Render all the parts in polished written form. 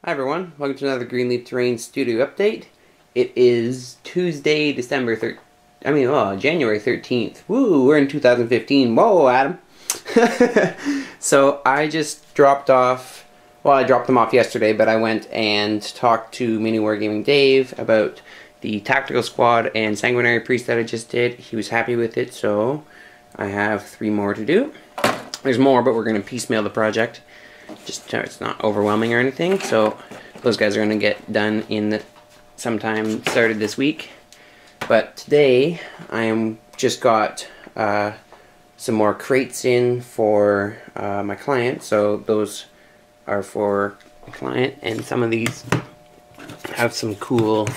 Hi everyone, welcome to another Greenleaf Terrain Studio update. It is Tuesday, January 13th. Woo, we're in 2015. Whoa, Adam. So I just dropped off, I dropped them off yesterday, but I went and talked to Mini Wargaming Dave about the Tactical Squad and Sanguinary Priest that I just did. He was happy with it, so I have 3 more to do. There's more, but we're going to piecemeal the project. Just so it's not overwhelming or anything. So those guys are going to get done in sometime started this week. But today I am just got some more crates in for my client. So those are for my client, and some of these have some cool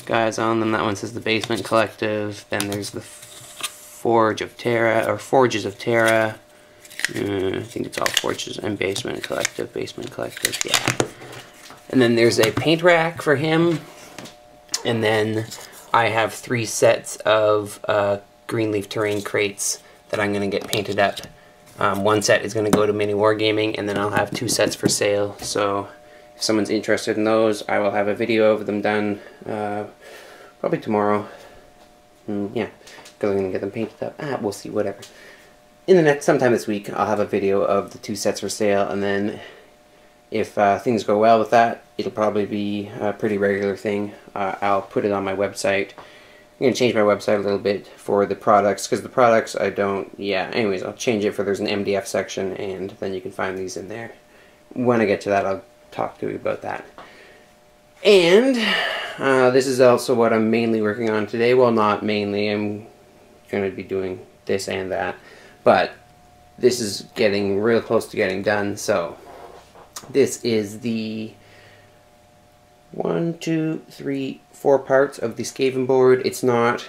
guys on them. That one says the Basement Collective. Then there's the Forges of Terra. I think it's all Forges and Basement Collective, yeah. And then there's a paint rack for him. And then I have 3 sets of Greenleaf Terrain crates that I'm going to get painted up. One set is going to go to Mini Wargaming, and then I'll have 2 sets for sale. So if someone's interested in those, I will have a video of them done probably tomorrow. Yeah, because I'm going to get them painted up. We'll see, whatever. Sometime this week, I'll have a video of the 2 sets for sale, and then if things go well with that, it'll probably be a pretty regular thing. I'll put it on my website. I'm going to change my website a little bit for the products, because the products I don't, anyways, I'll change it for there's an MDF section, and then you can find these in there. When I get to that, I'll talk to you about that. And this is also what I'm mainly working on today. Well, not mainly, I'm going to be doing this and that. But this is getting real close to getting done, so this is the 1, 2, 3, 4 parts of the Skaven board. It's not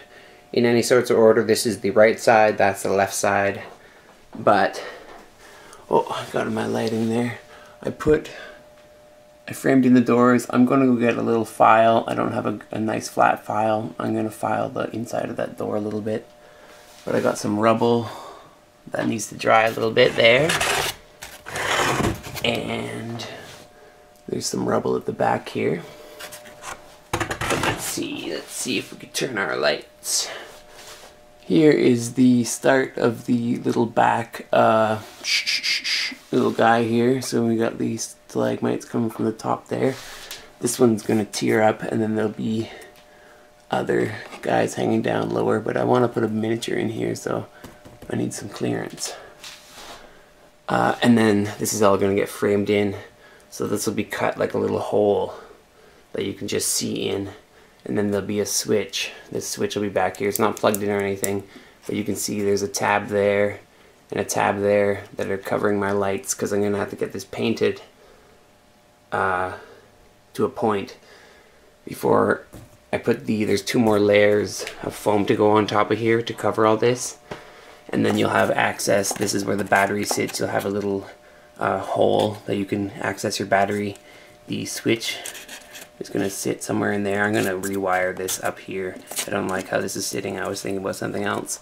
in any sorts of order. This is the right side, that's the left side. But, I got my lighting there. I framed in the doors. I'm going to go get a little file. I don't have a nice flat file. I'm going to file the inside of that door a little bit. But I got some rubble that needs to dry a little bit there, and there's some rubble at the back here. But let's see if we can turn our lights. Here is the start of the little back little guy here. So we got these stalagmites coming from the top there. This one's gonna tear up, and then there'll be other guys hanging down lower, but I want to put a miniature in here, so I need some clearance. And then this is all going to get framed in, so this will be cut like a little hole that you can just see in, and then there'll be a switch. This switch will be back here. It's not plugged in or anything, but you can see there's a tab there and a tab there that are covering my lights, because I'm going to have to get this painted to a point before I put there's 2 more layers of foam to go on top of here to cover all this. And then you'll have access. This is where the battery sits. You'll have a little hole that you can access your battery. The switch is going to sit somewhere in there. I'm going to rewire this up here. I don't like how this is sitting. I was thinking about something else.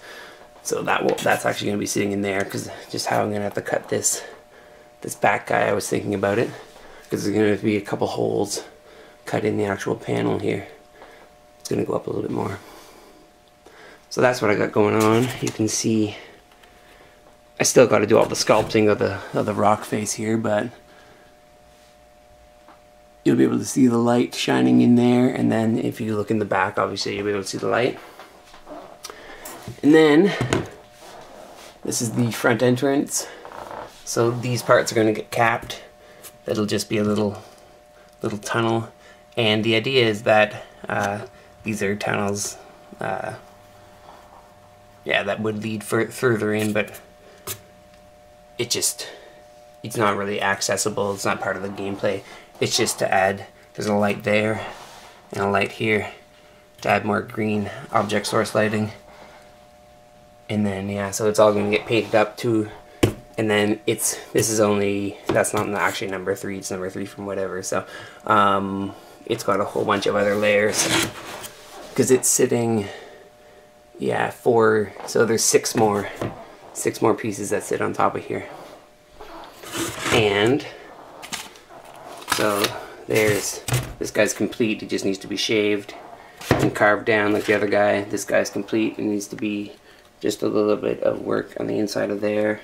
So that's actually going to be sitting in there, because just how I'm going to have to cut this back guy, I was thinking about it. Because there's going to be a couple holes cut in the actual panel here. It's going to go up a little bit more. So that's what I got going on. You can see I still got to do all the sculpting of the rock face here, but you'll be able to see the light shining in there, and then if you look in the back, obviously you'll be able to see the light. And then this is the front entrance. So these parts are going to get capped. That'll just be a little tunnel, and the idea is that these are tunnels that would lead further in, but it's not really accessible. It's not part of the gameplay. It's just to add, there's a light there and a light here to add more green object source lighting. And then so it's all going to get painted up too. And then that's not actually number 3, it's number 3 from whatever. So it's got a whole bunch of other layers, because it's sitting 4, so there's 6 more pieces that sit on top of here. And so This guy's complete. He just needs to be shaved and carved down like the other guy. This guy's complete. It needs to be just a little bit of work on the inside of there,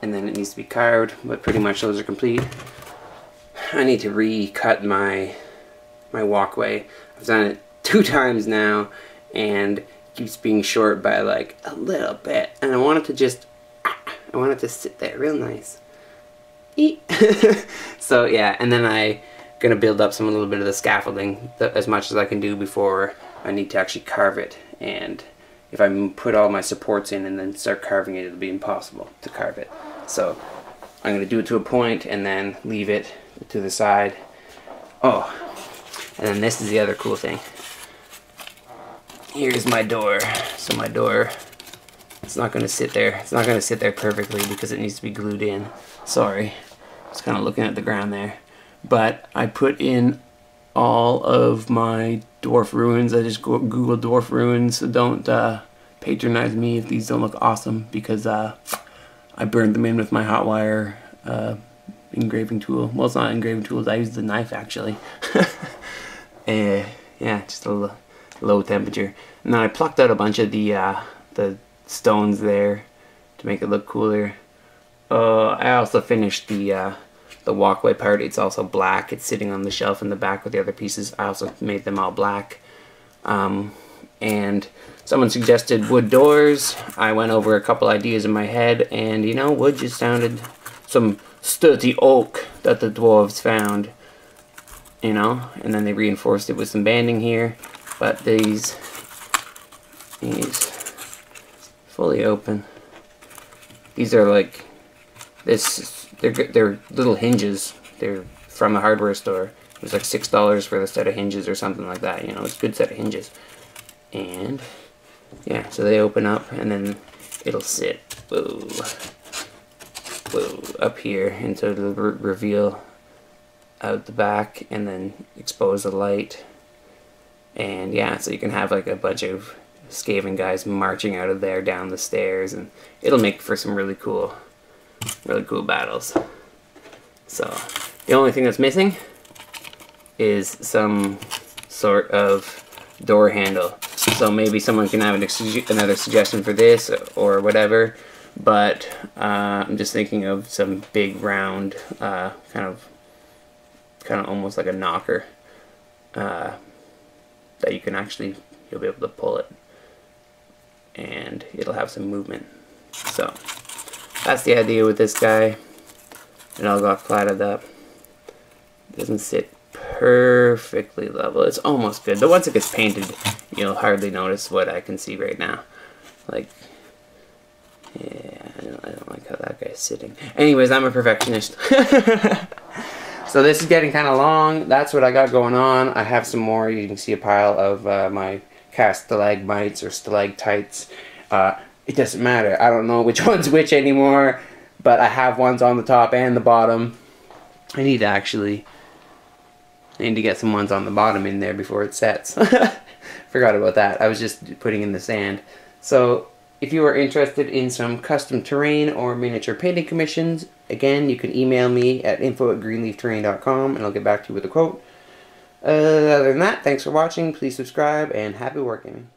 and then it needs to be carved, but pretty much those are complete. I need to recut my walkway. I've done it 2 times now, and it keeps being short by like a little bit, and I want it to sit there real nice. So yeah, and then I gonna build up a little bit of the scaffolding as much as I can do before I need to actually carve it. And if I put all my supports in and then start carving it, it'll be impossible to carve it. So I'm gonna do it to a point and then leave it to the side. Oh, and then this is the other cool thing. Here's my door. So my door, it's not gonna sit there. It's not gonna sit there perfectly because it needs to be glued in. Sorry, just kind of looking at the ground there. But I put in all of my dwarf ruins. I just googled dwarf ruins, so don't patronize me if these don't look awesome, because I burned them in with my hot wire engraving tool. Well, it's not engraving tools, I used the knife actually. Yeah, just a low temperature. And then I plucked out a bunch of the stones there to make it look cooler. I also finished the walkway part. It's also black. It's sitting on the shelf in the back with the other pieces. I also made them all black. And someone suggested wood doors. I went over a couple ideas in my head, and you know, wood just sounded, some sturdy oak that the dwarves found, you know, and then they reinforced it with some banding here. But these fully open. These are like this. They're little hinges. They're from the hardware store. It was like $6 for the set of hinges or something like that. You know, it's a good set of hinges. And yeah, so they open up and then it'll sit, whoa, up here, and so it'll reveal out the back and then expose the light. And yeah, so you can have like a bunch of Skaven guys marching out of there down the stairs, and it'll make for some really cool battles. So the only thing that's missing is some sort of door handle. So maybe someone can have another suggestion for this or whatever. But I'm just thinking of some big round, kind of almost like a knocker, that you can actually, you'll be able to pull it, and it'll have some movement. So that's the idea with this guy. It all got platted up. It doesn't sit perfectly level. It's almost good, but once it gets painted, you'll hardly notice what I can see right now. Like, yeah, I don't like how that guy's sitting. Anyways, I'm a perfectionist. So this is getting kind of long. That's what I got going on. I have some more. You can see a pile of my cast stalagmites or stalactites. It doesn't matter. I don't know which one's which anymore, but I have ones on the top and the bottom. I need to get some ones on the bottom in there before it sets. Forgot about that. I was just putting in the sand. So if you are interested in some custom terrain or miniature painting commissions, again, you can email me at info@greenleafterrain.com and I'll get back to you with a quote. Other than that, thanks for watching. Please subscribe and happy wargaming.